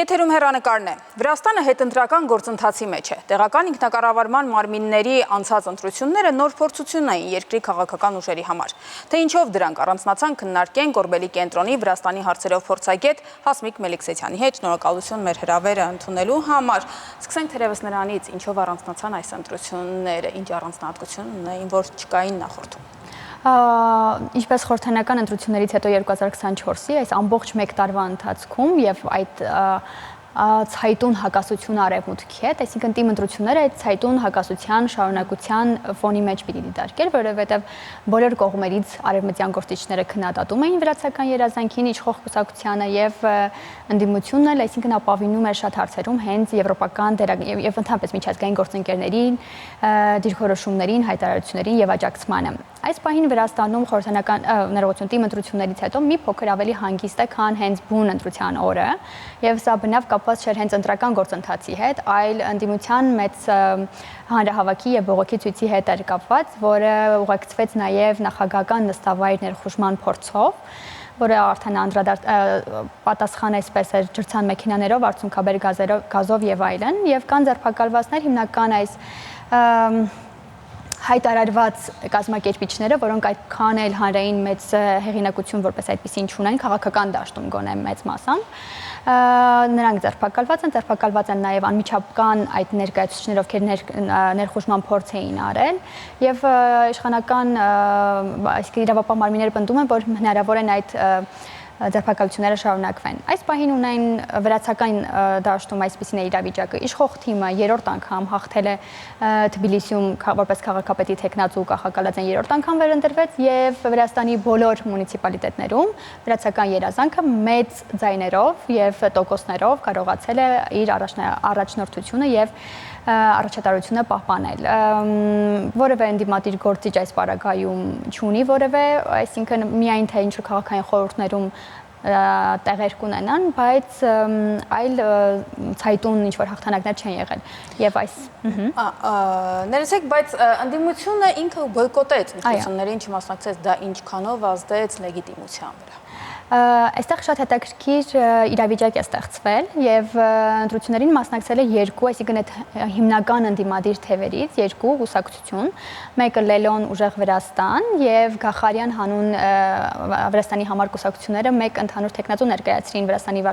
Եթերում հեռանկարն է։ Վրաստանը հետընտրական գործընթացի մեջ է։ Տեղական ինքնակառավարման մարմինների անցած ընտրությունները նոր փորձություն էին երկրի քաղաքական ուժերի համար։ Թե ինչով դրանք առանձնացան, քննարկենք Գորբելի կենտրոնի Վրաստանի հարցերով փորձագետ Հասմիկ Մելիքսեթյանի հետ։ Շնորհակալություն մեր հրավերը ընդունելու համար։ Սկսենք թերևս նրանից, ինչով առանձնացան այս ընտրությունները, ինչ առանձնահատկություն ունեին, որ չկային նախորդում։ Ինչպես խորհրդանական ընտրություններից հետո 2024-ի այս ամբողջ մեկ տարվա ընթացքում եւ այդ ցայտուն հակասությունը արևմուտքի հետ, այսինքն թիմ ընտրությունները այդ ցայտուն հակասության շարունակության ֆոնի մեջ պիտի դիտարկեր, որովհետեւ բոլոր կողմերից արևմտյան գործիչները քննադատում էին վրացական երազանքին, իշխող կուսակցությանը եւ ընդդիմությունն էլ, այսինքն ապավինում էր շատ հարցերում հենց եվրոպական եւ ընդհանրապես միջազգային գործընկերներին, դիրքորոշումներին, հայտարարություններին եւ աջակցմանը։ Այս պահին Վրաստանում խորհրդանական ներողություն թիմ ընտրություններից հետո մի փոքր ավելի հանգիստ է, քան հենց բուն ընտրության օրը, եւ սա բնավ կապված չէր հենց ընտրական գործընթացի հետ, այլ ընդդիմության մեծ հանրահավաքի եւ բողոքի ցույցի հետ էր կապված, որը ուղեկցվեց նաեւ նախագահական նստավայր ներխուժման փորձով, որը արդեն պատասխան այսպես էր ջրցան մեքենաներով, արցունքաբեր գազով եւ այլն, եւ կան ձերբակալվածներ հիմնական այս հայտարարված կազմակերպիչները, որոնք այդքան էլ հանրային մեծ հեղինակություն որպես այդպեսին չունեն, քաղաքական դաշտում գոնե մեծ մասամբ, նրանք ձերբակալված են նաև անմիջական այդ ներկայացուցիչները, ովքեր ներխուժման փորձ էին արել, եւ իշխանական այսինքն իրավապահ մարմինները պնդում են, որ հնարավոր են այդ ձերբակալությունները շարունակվեն։ Այս պահին ունեն վրացական դաշտում այսպիսին է իրավիճակը։ Իշխող թիմը երրորդ անգամ հաղթել է Թբիլիսիում որպես քաղաքապետի թեկնածու Կախակալաձեն երրորդ անգամ վերընտրվեց եւ Վրաստանի բոլոր մունիցիպալիտետներում վրացական երազանքը մեծ ձայներով եւ տոկոսներով կարողացել է իր առաջնորդությունը եւ առաջատարությունը պահպանել։ Որևէ ընդդիմադիր գործիչ այս պարագայում չունի որևէ, այսինքն միայն թե ինչ-որ քաղաքային խորհուրդներում տեղեր կունենան, բայց այլ ցայտուն ինչ-որ հաղթանակներ չեն եղել։ Եվ այս ներեցեք, բայց ընդդիմությունը ինքը բոյկոտեց ընտրություններին, չմասնակցեց, դա ինչքանով ազդեց լեգիտիմության վրա։ Այստեղ շատ հետաքրքիր իրավիճակ է ստեղծվել եւ ընտրություններին մասնակցել է երկու, այսինքն այդ հիմնական ընդդիմադիր թևերից երկու կուսակցություն, մեկը Լելոն ուժեղ Վրաստան եւ Գախարյան հանուն Վրաստանի համար կուսակցությունները մեկ ընդհանուր տեխնացու ներկայացրին Վրաստանի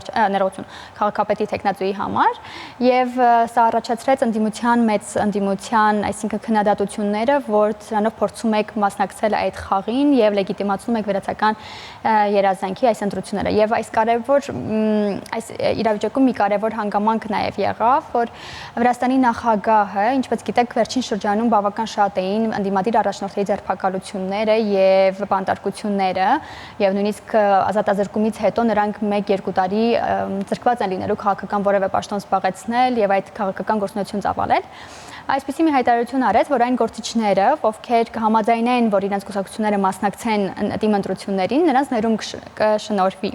քաղաքապետի տեխնացուի համար եւ սա առաջացրեց ընդդիմության, այսինքն քննադատությունները, որ սրանով փորձում եք մասնակցել այդ խաղին եւ լեգիտիմացնում եք վրացական երազանքի այս ընտրությունները եւ այս իրավիճակում մի կարևոր հանգամանք նաեւ եղավ, որ Վրաստանի նախագահը, ինչպես գիտեք, վերջին շրջանում բավական շատ էին ընդդիմադիր առաջնորդների ձերբակալությունները եւ բանտարկությունները եւ նույնիսկ ազատազրկումից հետո նրանք 1-2 տարի զրկված են լինելու քաղաքական որևէ պաշտոն զբաղեցնել եւ այդ քաղաքական գործունեություն ծավալել։ Այսպիսի մի հայտարարություն արեց, որ այն գործիչները, ովքեր կհամաձայնեն, որ իրենց կուսակցությունները մասնակցեն թիմ ընտրություններին, նրանց ներում կշնորհվի։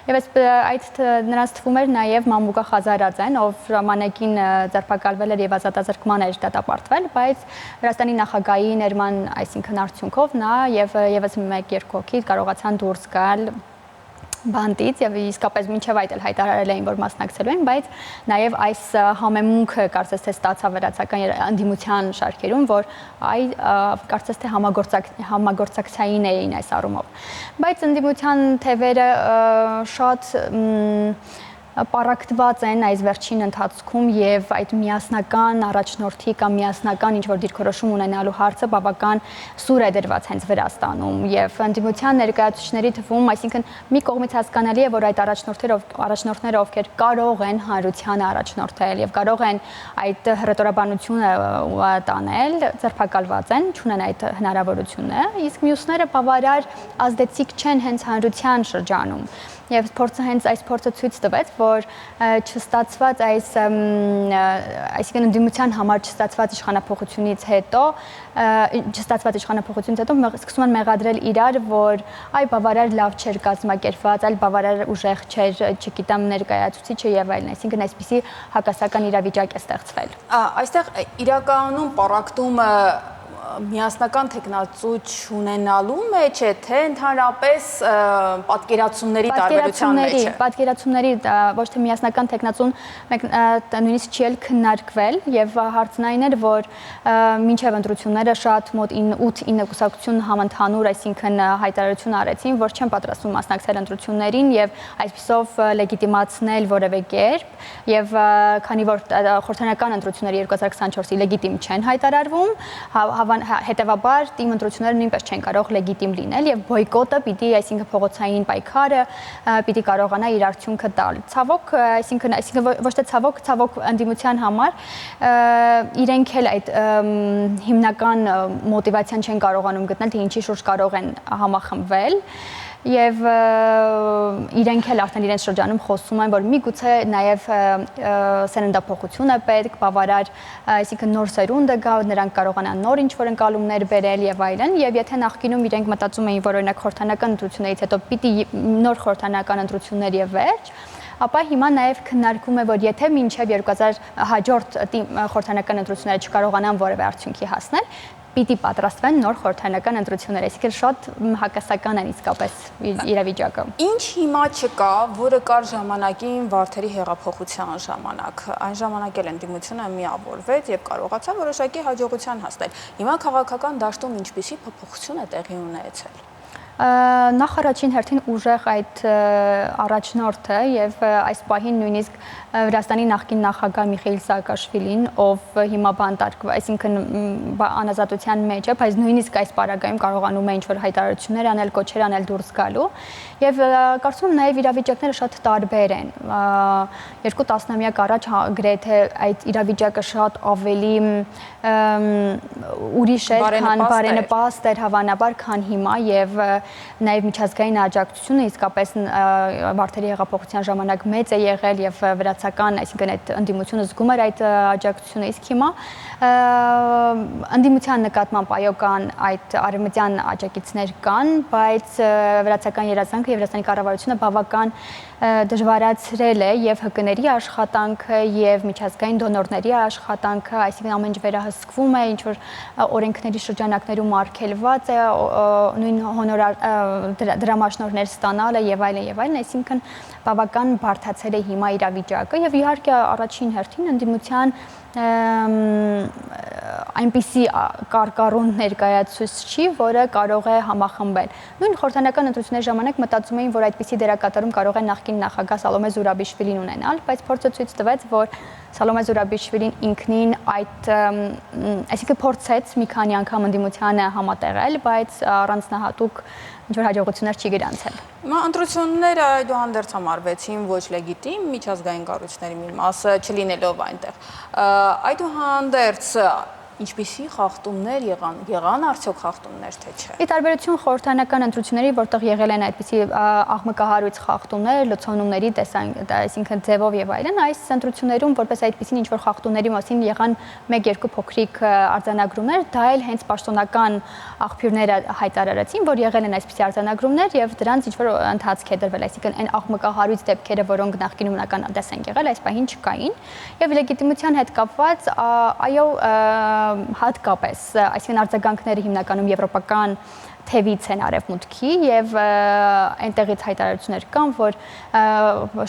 Եվ այդ նրանց թվում էր նաև Մամուկա Խազարաձեն, ով ժամանակին ձերբակալվել էր եւ ազատազրկման էր դատապարտվել, բայց Վրաստանի նախագահի ներման, այսինքն արդյունքով նա եւ եւս 1-2 հոգի կարողացան դուրս գալ բանտից եւ իսկապես մինչեւ այդ էլ հայտարարել էին, որ մասնակցելու են, բայց նաեւ այս համեմունքը կարծես թե ստացա վրացական ընդդիմության շարքերում, որ կարծես թե համագործակցային էին այս առումով։ Բայց ընդդիմության թևերը շատ պարակտված են այս վերջին ընթացքում եւ այդ միասնական առաջնորդի կամ միասնական ինչ-որ դիրքորոշում ունենալու հարցը բավական սուր է դրված հենց Վրաստանում եւ ընդդիմության ներկայացուցիչների թվում, այսինքն մի կողմից հասկանալի է, որ այդ առաջնորդները, ովքեր կարող են հանրությանը առաջնորդել եւ կարող են այդ հռետորաբանությունը տանել, ձերբակալված են, չունեն այդ հնարավորությունը, իսկ մյուսները բավարար ազդեցիկ չեն հենց հանրության շրջանում։ Եվ հենց այս փորձը ցույց տվեց, որ չստացված այսինքն ընդդիմության համար չստացված իշխանափոխությունից հետո սկսում են մեղադրել իրար, որ բավարար լավ չէր կազմակերպված, այլ բավարար ուժեղ չէր, չգիտեմ, ներկայացուցիչը եւ այլն, այսինքն այսպիսի հակասական իրավիճակ է ստեղծվել։ Այստեղ իրականում պառակտումը միասնական թեկնածու չունենալու մեջ է, թե ընդհանրապես պատկերացումների տարբերության մեջ է։ Պատկերացումների ոչ թե միասնական թեկնածուն նույնիսկ չի էլ քննարկվել եւ հարցն այն էր, որ մինչեւ ընտրությունները շատ մոտ 8-9 կուսակցություն համընդհանուր, այսինքն հայտարարություն արեցին, որ չեն պատրաստվում մասնակցել ընտրություններին եւ այսպիսով լեգիտիմացնել որևէ կերպ եւ քանի որ խորհրդարանական ընտրությունները 2024-ի լեգիտիմ չեն հայտարարվում, հետևաբար թիմ ընտրությունները նույնպես չեն կարող լեգիտիմ լինել եւ բոյկոտը պիտի, այսինքն փողոցային պայքարը պիտի կարողանա իր արդյունքը տալ։ Ցավոք, այսինքն ոչ թե ցավոք ընդդիմության համար իրենք էլ այդ հիմնական մոտիվացիան չեն կարողանում գտնել, թե ինչի շուրջ կարող են համախմբվել եւ իրենք էլ արդեն իրենց շրջանում խոսում են, որ միգուցե նաեւ սերնդափոխություն է պետք, բավարար, այսինքն նոր սերունդ է գա, նրանք կարողանան նոր ինչ-որ ընկալումներ բերել եւ այլն, եւ եթե նախկինում իրենք մտածում էին, որ օրինակ խորհրդարանական ընտրություններից հետո պիտի նոր խորհրդարանական ընտրություններ եւ վերջ, ապա հիմա նաև քննարկում է, որ եթե մինչև 2000 հաջորդ խորհրդարանական ընտրությունները չկարողանան որևէ արդյունքի հասնել, պիտի պատրաստվեն նոր խորհրդարանական ընտրություններ, այսինքն շատ հակասական են իսկապես իրավիճակը։ Ինչ հիմա չկա, որը կար ժամանակին Վարդերի հեղափոխության ժամանակ։ Այն ժամանակ էլ ընդդիմությունը միավորվեց եւ կարողացավ որոշակի հաջողության հասնել։ Հիմա քաղաքական դաշտում ինչպիսի փոփոխություն է տեղի ունեցել։ Նախ առաջին հերթին ուժեղ այդ առաջնորդը եւ այս պահին նույնիսկ Վրաստանի նախկին նախագահ Միխայիլ Սաակաշվիլին, ով հիմա բանտարկվում, այսինքն անազատության մեջ է, բայց նույնիսկ այս պարագայում կարողանում է ինչ-որ հայտարարություններ անել, կոչեր անել դուրս գալու եւ կարծում եմ նաեւ իրավիճակները շատ տարբեր են։ Երկու տասնամյակ առաջ գրեթե այդ իրավիճակը շատ ավելի ուրիշ էր, քան բարենպաստ էր հավանաբար, քան հիմա եւ նաև միջազգային աջակցությունը իսկապես Վարդերի հեղափոխության ժամանակ մեծ է եղել եւ վրացական, այսինքն այդ ընդդիմությունը զգում էր այդ աջակցությունը, իսկ հիմա ընդդիմության նկատմամբ այո կան այդ արևմտյան աջակիցներ կան, բայց վրացական երազանքը եւ Վրաստանի կառավարությունը բավական դժվարացրել է եւ ՀԿ-ների աշխատանքը եւ միջազգային դոնորների աշխատանքը, այսինքն ամեն ինչ վերահսկվում է, ինչ որ օրենքների շրջանակներում արգելված է նույն հոնորար դրամաշնորհներ ստանալը եւ այլն, այսինքն բավական բարդացել է հիմա իրավիճակը եւ իհարկե առաջին հերթին ընդդիմության այնպիսի կարկառուն ներկայացուցչի, որը կարող է համախմբել։ Նույն խորհրդարանական ընտրությունների ժամանակ մտածում էին, որ այդպիսի դերակատարում կարող է նախկին նախագահ Սալոմե Զուրաբիշվիլին ունենալ, բայց փորձը ցույց տվեց, որ Սալոմե Զուրաբիշվիլին ինքնին այդ, այսինքն փորձեց մի քանի անգամ ընդդիմությանը համատեղել, բայց առանձնահատուկ ինչ-որ հաջողություններ չի գրանցել։ Հիմա ընտրությունները այդուհանդերձ համարվեցին ոչ լեգիտիմ միջազգային կառույցների մի մասը չլինելով այնտեղ։ Այդուհանդերձ ինչպիսի խախտումներ եղան արդյոք խախտումներ թե չէ։ Ի տարբերություն խորհրդարանական ընտրությունների, որտեղ եղել են այդպիսի աղմկահարույց խախտումներ, լցոնումների այսինքն ձևով եւ այլն, այս ընտրություններում որպես այդպիսին ինչ-որ խախտումների մասին եղան 1-2 փոքրիկ արձանագրումներ, դա էլ հենց պաշտոնական աղբյուրները հայտարարեցին, որ եղել են այսպիսի արձանագրումներ եւ դրանց ինչ-որ ընթացք է դրվել, այսինքն այն աղմկահարույց դեպքերը, որոնք նախկինում ականադես են եղել, այս պահին չկային եւ լեգիտիմության հետ կապված այո հատկապես, այսինքն արձագանքները հիմնականում եվրոպական թևից են արևմուտքի եւ այնտեղից հայտարարություններ կան, որ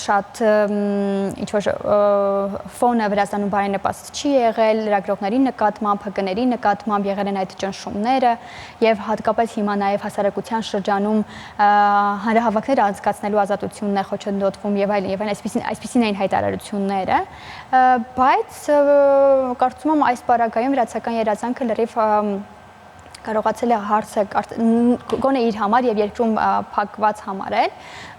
շատ ինչ-որ ֆոնը Վրաստանում բարենպաստ չի եղել, լրագրողների նկատմամբ, ՀԿ-ների նկատմամբ եղել են այդ ճնշումները եւ հատկապես հիմա նաեւ հասարակության շրջանում հանրահավաքներ անցկացնելու ազատությունն է խոչընդոտվում եւ այլն, այսպիսին այն հայտարարությունները, բայց կարծում եմ այս պարագայում վրացական երազանքը լրիվ կարողացել է հարցը գոնե իր համար եւ երկրում փակված համարել։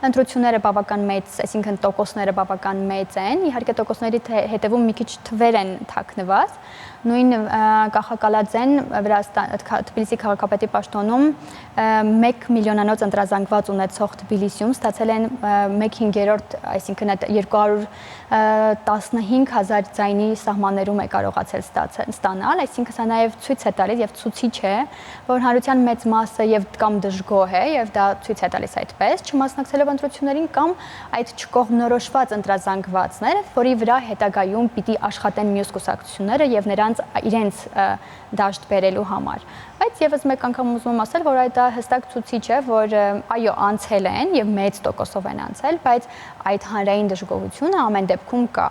Ընտրությունները բավական մեծ, այսինքն տոկոսները բավական մեծ են, իհարկե տոկոսների հետևում մի քիչ թվեր են թաքնված։ Նույն Կախակալաձեն Թբիլիսի քաղաքապետի պաշտոնում 1 միլիոնանոց ընտրազանգված ունեցող Թբիլիսիում ստացել են 1/5, այսինքն 215,000 ձայնի սահմաններում է կարողացել ստանալ, այսինքն սա նաև ցույց է տալիս եւ ցուցիչ է, որ հանրության մեծ մասը եւ կամ դժգոհ է եւ դա ցույց է տալիս այդպես, չմասնակցելով ընտրություններին կամ այդ չկողմնորոշված ընտրազանգվածները, որի վրա հետագայում պիտի աշխատեն մյուս կուսակցությունները եւ նրանց իրենց դաշտ բերելու համար։ Բայց եւս մեկ անգամ ուզում եմ ասել, որ այդ հստակ ցուցիչ է, որ այո, անցել են եւ մեծ տոկոսով են անցել, բայց այդ հանրային դժգոհությունը ամեն դեպքում կա։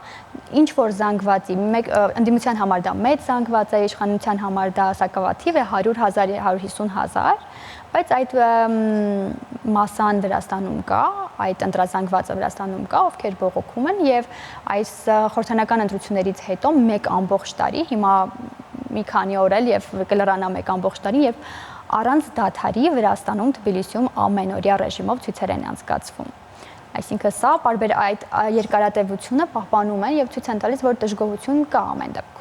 Ինչ որ զանգվածի, ընդդիմության համար դա մեծ զանգված է, իշխանության համար դա սակավաթիվ է 100,000, 150,000, բայց այդ մասան Վրաստանում կա, այդ ընտրազանգվածը Վրաստանում կա, ովքեր բողոքում են եւ այս խորհրդանական ընտրություններից հետո մեկ ամբողջ տարի, հիմա մի քանի օր էլ եւ կլրանա մեկ ամբողջ տարի եւ առանց դադարի Վրաստանում Թբիլիսիում ամենօրյա ռեժիմով ցույցեր են անցկացվում։ Այսինքն սա բարբեր այդ երկարատևությունը պահպանում են եւ ցույց են տալիս, որ դժգոհություն կա ամեն դեպքում։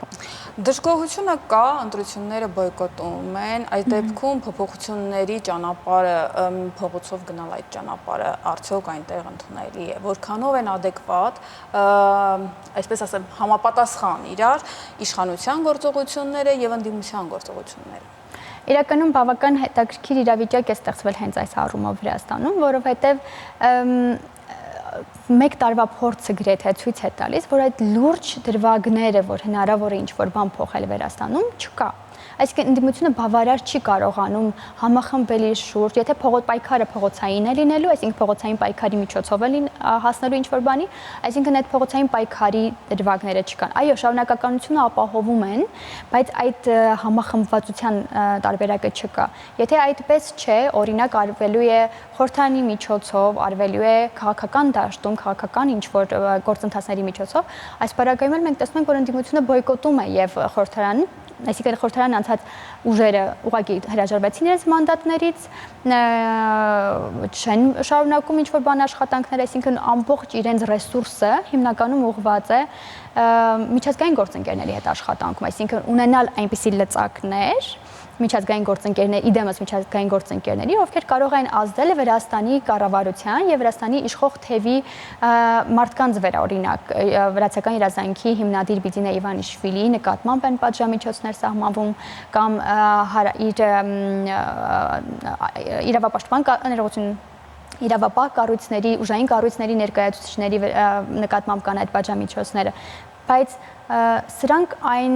Դժգոհությունը կա, ընտրությունները բոյկոտում են, այդ դեպքում փոփոխությունների ճանապարհը փողոցով գնալ այդ ճանապարհը արդյոք այնտեղ ընդունելի է, որքանով են adekvat, այսպես ասեմ, համապատասխան իրար իշխանության գործողությունները եւ ընդդիմության գործողությունները։ Իրականում բավական հետաքրքիր իրավիճակ է ստեղծվել հենց այս առումով Վրաստանում, որովհետեւ մեկ տարվա փորձը գրեթե ցույց է տալիս, որ այդ լուրջ դրվագները, որ հնարավոր է ինչ-որ բան փոխել Վրաստանում, չկա։ Այսինքն ընդդիմությունը բավարար չի կարողանում համախմբել իր շուրջ, եթե պայքարը փողոցային է լինելու, այսինքն փողոցային պայքարի միջոցով է հասնելու ինչ-որ բանի, այսինքն այդ փողոցային պայքարի դրվագները չկան։ Այո, շարունակականությունը ապահովում են, բայց այդ համախմբվածության տարբերակը չկա։ Եթե այդպես չէ, օրինակ արվելու է խորհրդանի միջոցով, արվելու է քաղաքական դաշտում, քաղաքական ինչ-որ գործընթացների միջոցով, այս պարագայում էլ մենք տեսնում ենք, որ ընդդիմությունը բոյկոտում է եւ խորհրդարան, այսինքն խորհրդարան անցած ուժերը ուղղակի հրաժարվեցին իրենց մանդատներից, չեն շարունակում ինչ-որ բան աշխատանքներ, այսինքն ամբողջ իրենց ռեսուրսը հիմնականում ուղղված է միջազգային գործընկերների հետ աշխատանքում, այսինքն ունենալ այնպիսի լծակներ, միջազգային գործընկերներ, իդեմս միջազգային գործընկերների, ովքեր կարող են ազդել Վրաստանի կառավարության եւ Վրաստանի իշխող թևի մարդկանց վրա, օրինակ վրացական իրազանգի հիմնադիր Բիդինե Իվանիշվիլիի նկատմամբ են պատժամիջոցներ սահմանվում կամ իր իրավապահ կառույցների, ուժային կառույցների ներկայացուցիչների նկատմամբ կան այդ պատժամիջոցները, բայց սրանք այն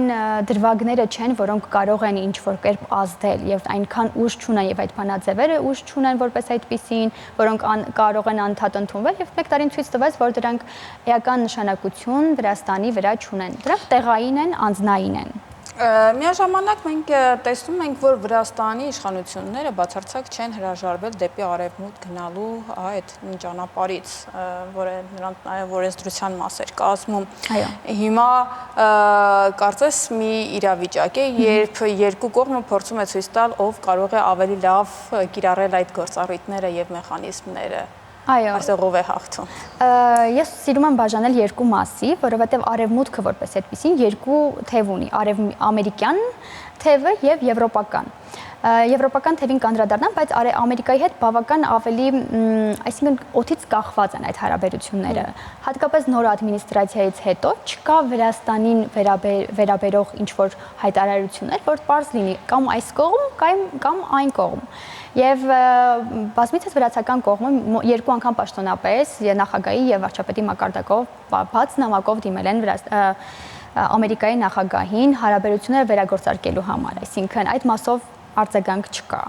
դրվագները չեն, որոնք կարող են ինչ-որ կերպ ազդել եւ այնքան ուժ չունեն եւ այդ բանաձևերը ուժ չունեն որպես այդպիսին, որոնք կարող են անդադ ընդունվել եւ մեկ տարին ցույց տվեց, որ դրանք էական նշանակություն Վրաստանի վրա չունեն։ Դրանք տեղային են, անձնային են։ Միաժամանակ մենք տեսնում ենք, որ Վրաստանի իշխանությունները բացարձակ չեն հրաժարվել դեպի արևմուտք գնալու այդ ճանապարհից, որը նրանց նաև օրենսդրության մաս էր կազմում։ Հիմա կարծես մի իրավիճակ է, երբ երկու կողմը փորձում է ցույց տալ, ով կարող է ավելի լավ կիրառել այդ գործառույթները եւ մեխանիզմները։ Այո, այսօր ով է հաղթում։ Ես սիրում եմ բաժանել երկու մասի, որովհետև արևմուտքը որպես այդպեսին երկու թև ունի՝ ամերիկյան թևը եւ եվրոպական։ Եվրոպական թևին կանդրադառնամ, բայց Ամերիկայի հետ բավական ավելի, այսինքն օդից կախված են այդ հարաբերությունները։ Հատկապես նոր ադմինիստրացիայից հետո չկա Վրաստանին վերաբերող ինչ-որ հայտարարություններ, որ պարզ լինի կամ այս կողմ, կամ այն կողմ։ Եվ բազմիցս վրացական կողմը երկու անգամ պաշտոնապես նախագահի եւ վարչապետի մակարդակով բաց նամակով դիմել են Ամերիկայի նախագահին հարաբերությունները վերագործարկելու համար, այսինքն այդ մասով արձագանք չկա,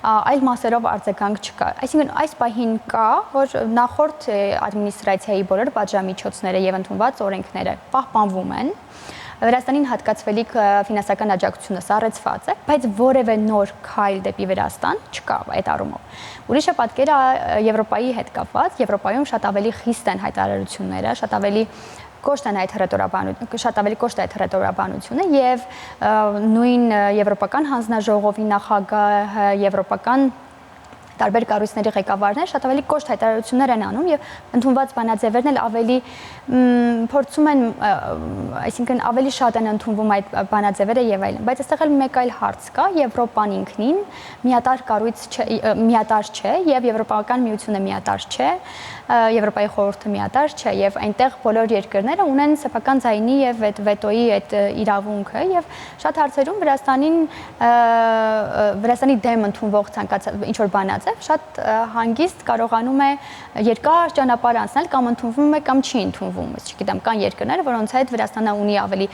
այլ մասերով արձագանք չկա, այսինքն այս պահին կա, որ նախորդ ադմինիստրացիայի բոլոր պատժամիջոցները եւ ընդունված օրենքները պահպանվում են, Վրաստանին հատկացվելիք ֆինանսական աջակցությունը սառեցված է, բայց որևէ նոր քայլ դեպի Վրաստան չկա այդ առումով։ Ուրիշը պատկերը Եվրոպայի հետ կապված, Եվրոպայում շատ ավելի խիստ են հայտարարությունները, շատ ավելի կոշտ է այդ հռետորաբանությունը եւ նույն Եվրոպական հանձնաժողովի նախագահը, Եվրոպական տարբեր կառույցների ղեկավարներ շատ ավելի կոշտ հայտարարություններ են անում եւ ընդունված բանաձևերն էլ ավելի փորձում են, այսինքն ավելի շատ են ընդունվում այդ բանաձևերը եւ այլն, բայց այստեղ էլ մեկ այլ հարց կա, Եվրոպան ինքնին միատար կառույց չէ, միատար չէ եւ Եվրոպական միությունը միատար չէ, Եվրոպայի խորհուրդը միատար չէ եւ այնտեղ բոլոր երկրները ունեն սեփական ձայնի եւ վետոյի այդ իրավունքը եւ շատ հարցերում Վրաստանի դեմ ընդունվող ցանկացած ինչ որ բանաձև բարձր, շատ հանգիստ կարողանում է երկար ճանապարհ անցնել կամ ընդունվում է կամ չի ընդունվում։ Չգիտեմ, կան երկրներ, որոնց հետ Վրաստանը ունի ավելի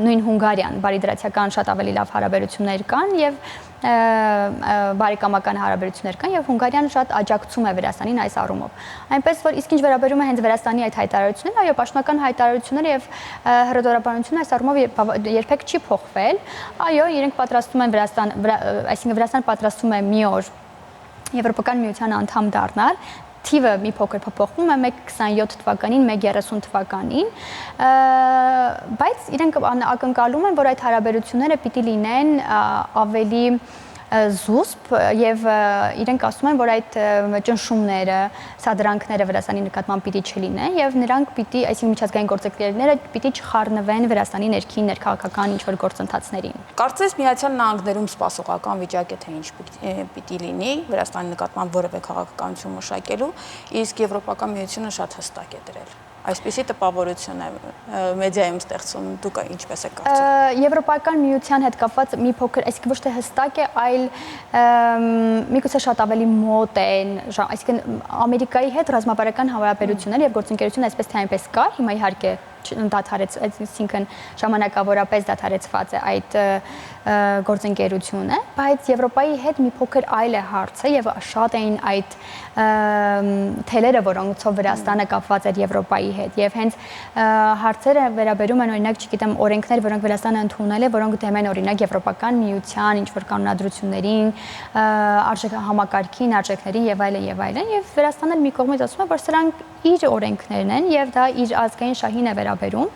նույն Հունգարիան, բարիդրացիական շատ ավելի լավ հարաբերություններ կան եւ բարեկամական հարաբերություններ կան եւ Հունգարիան շատ աջակցում է Վրաստանին այս առումով։ Այնպես որ իսկ ինչ վերաբերում է հենց Վրաստանի այդ հայտարարությունները, այո, պաշտոնական հայտարարությունները եւ հրադադարաբանությունը այս առումով երբեք չի փոխվել։ Այո, իրենք պատրաստում են այսինքն Վրաստանը պատրաստում է մի օր Եվրոպական միության անդամ դառնալ, թիվը մի փոքր փոփոխվում է 1.27 թվականին, 1.30 թվականին, բայց իրենք ակնկալում են, որ այդ հարաբերությունները պիտի լինեն ավելի զուսպ եւ իրենք ասում են, որ այդ ճնշումները, սադրանքները Վրաստանի նկատմամբ պիտի չլինեն եւ նրանք պիտի, այսինքն միջազգային գործընկերները պիտի չխառնվեն Վրաստանի ներքին ներքաղաքական ինչ-որ գործընթացներին։ Կարծես Միացյալ Նահանգներում սպասողական վիճակ է, թե ինչ պիտի լինի Վրաստանի նկատմամբ որևէ քաղաքականություն մշակելու, իսկ Եվրոպական միությունը շատ հստակ է դրել։ Այսպիսի տպավորություն է մեդիայում ստեղծում, դուք ինչպես եք կարծում։ Եվրոպական միության հետ կապված մի փոքր, այսինքն ոչ թե հստակ է, այլ միգուցե շատ ավելի մոտ են, այսինքն Ամերիկայի հետ ռազմավարական հարաբերություններ եւ գործընկերություն այսպես թե այնպես կա, հիմա իհարկե դադարեց, այսինքն ժամանակավորապես դադարեցված է այդ գործընկերությունը, բայց Եվրոպայի հետ մի փոքր այլ է հարցը եւ շատ էին այդ թելերը, որոնցով Վրաստանը կապված էր Եվրոպայի հետ եւ հենց հարցերը վերաբերում են օրինակ, չգիտեմ, օրենքներ, որոնք Վրաստանը ընդունել է, որոնք դեմ են օրինակ Եվրոպական միության ինչ-որ կանոնադրություններին, համակարգին, արժեքներին եւ այլն եւ այլն եւ Վրաստանը մի կողմից ասում է, որ սրանք իր օրենքներն են եւ դա իր ազգային շահին է վերաբերում,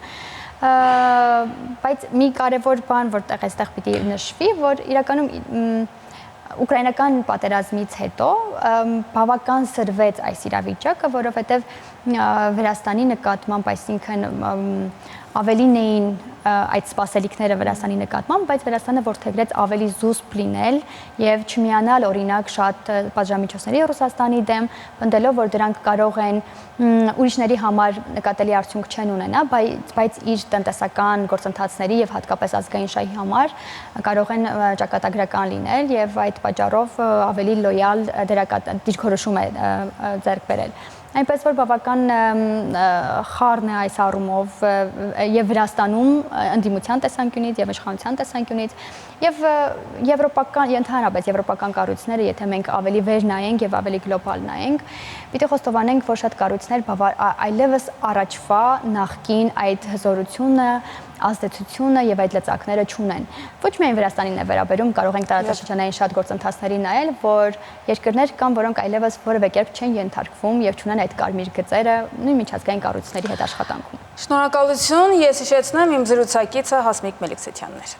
բայց մի կարևոր բան, որտեղ այստեղ պիտի նշվի, որ իրականում ուկրաինական պատերազմից հետո բավական սրվեց այս իրավիճակը, որովհետև Վրաստանի նկատմամբ, այսինքն ավելին էին այդ սպասելիքները Վրաստանի նկատմամբ, բայց Վրաստանը որդեգրեց ավելի զուսպ լինել եւ չմիանալ օրինակ շատ պատժամիջոցների Ռուսաստանի դեմ, պնդելով, որ դրանք կարող են ուրիշների համար նկատելի արդյունք չեն ունենա, բայց իր տնտեսական գործընթացների եւ հատկապես ազգային շահի համար կարող են ճակատագրական լինել եւ այդ պատճառով ավելի լոյալ դիրքորոշում է ձեռք բերել։ Այնպես որ բավական խառն է այս առումով եւ Վրաստանում ընդդիմության տեսանկյունից եւ իշխանության տեսանկյունից եւ եվրոպական ընդհանրապես եվրոպական կառույցները, եթե մենք ավելի վեր նայենք եւ ավելի գլոբալ նայենք, պիտի խոստովանենք, որ շատ կառույցներ այլևս առաջվա նախկին այդ հզորությունը, ազդեցությունը եւ այդ լծակները չունեն։ Ոչ միայն Վրաստանին է վերաբերում, կարող ենք տարածաշրջանային շատ գործընթացների նայել, որ երկրներ կան, որոնք այլևս որևէ կերպ չեն ենթարկվում եւ չունեն այդ կարմիր գծերը նույն միջազգային կառույցների հետ աշխատանքում։ Շնորհակալություն, ես հիշեցնեմ իմ զրուցակիցը Հասմիկ Մելիքսեթյանն էր։